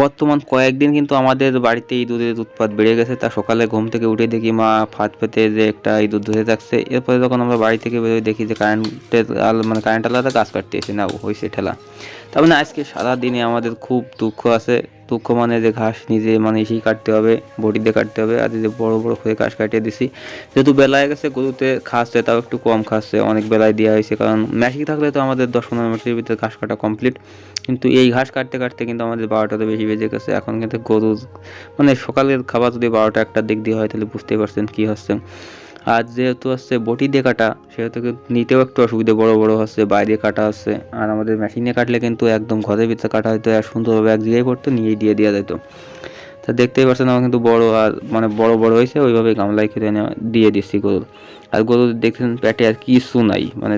বর্তমান কয়েকদিন কিন্তু আমাদের বাড়িতে ইঁদুরের উৎপাত বেড়ে গেছে। তা সকালে ঘুম থেকে উঠে দেখি মা ফাঁদ পেতে যে একটা ইঁদুর ধরে থাকছে। এরপরে যখন আমরা বাড়ি থেকে বেরোই দেখি যে কারেন্ট আলাদা গাছ কাটতে এসে না হয়েছে ঠেলা। তার মানে আজকে সারাদিনে আমাদের খুব দুঃখ আছে। দুঃখ মানে যে ঘাস নিজে মানে এসেই কাটতে হবে, বটি দিয়ে কাটতে হবে। আর যে বড় বড় হয়ে ঘাস কাটিয়ে দিছি, যেহেতু বেলায় গেছে গরুতে খাচ্ছে, তাও একটু কম খাচ্ছে, অনেক বেলায় দেওয়া হয়েছে। কারণ মেশিন থাকলে তো আমাদের 10-15 মিনিটের ভিতরে ঘাস কাটা কমপ্লিট, কিন্তু এই ঘাস কাটতে কাটতে কিন্তু আমাদের 12টাতে বেশি বেজে গেছে। এখন কিন্তু গরুর মানে সকালের খাবার যদি 12টা-1টার দিক দিয়ে হয় তাহলে বুঝতেই পারছেন কী হচ্ছে। আর যেহেতু হচ্ছে বটি দিয়ে কাটা, সেহেতু নিতেও একটু অসুবিধা, বড় বড় হচ্ছে, বাইরে কাটা হচ্ছে। আর আমাদের মেশিনে কাটলে কিন্তু একদম ঘরের ভিতরে কাটা হতো, আর সুন্দরভাবে এক জায়গায় পড়তো, নিয়েই দিয়ে দেওয়া যেত। তা দেখতেই পাচ্ছেন আমার কিন্তু বড় আর মানে বড় বড় হয়েছে, ওইভাবে গামলায় খেতে এনে দিয়ে দিচ্ছি গরুর। আর গরু দেখছেন পেটে আর কিছু নাই, মানে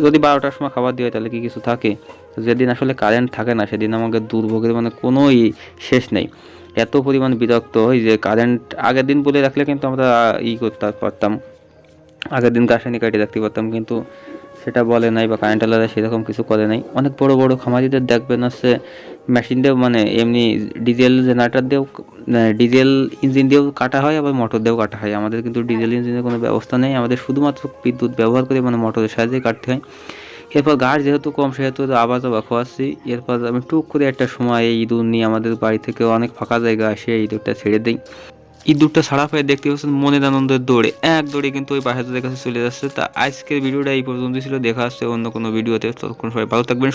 যদি 12টার সময় খাবার দিয়ে হয় তাহলে কি কিছু থাকে? তো যেদিন আসলে কারেন্ট থাকে না সেদিন আমাকে দুর্ভোগের মানে কোনো শেষ নেই। এত পরিমাণ বিরক্ত হই যে কারেন্ট আগের দিন বলে রাখলে কিন্তু আমরা করতে পারতাম, আগের দিন গাছানি কাটিয়ে রাখতে পারতাম, কিন্তু সেটা বলে নাই বা কারেন্ট আলাদা সেরকম কিছু করে নাই। অনেক বড় বড় খামারিদের দেখবেন হচ্ছে মেশিন দিয়েও মানে এমনি ডিজেল জেনারেটর দিয়েও ডিজেল ইঞ্জিন দিয়েও কাটা হয়, আবার মোটর দিয়েও কাটা হয়। আমাদের কিন্তু ডিজেল ইঞ্জিনের কোনো ব্যবস্থা নেই, আমাদের শুধুমাত্র বিদ্যুৎ ব্যবহার করে মানে মোটরের সাহায্যে কাটতে হয়। এরপর ঘাস যেহেতু কম সেহেতু আবার খোয়াচ্ছি। এরপর আমি টুক করে একটা সময় এই ইঁদুর নিয়ে আমাদের বাড়ি থেকে অনেক ফাঁকা জায়গা আসে ইঁদুরটা ছেড়ে দিই। ইঁদুরটা ছাড়া পেয়ে দেখতে পাচ্ছেন মনের আনন্দের দৌড়ে এক দৌড়ে কিন্তু ওই বাসাদের কাছে চলে যাচ্ছে। তা আজকের ভিডিওটা এই পর্যন্ত ছিল, দেখা আসছে অন্য কোনো ভিডিওতে। ততক্ষণ সবাই ভালো থাকবেন।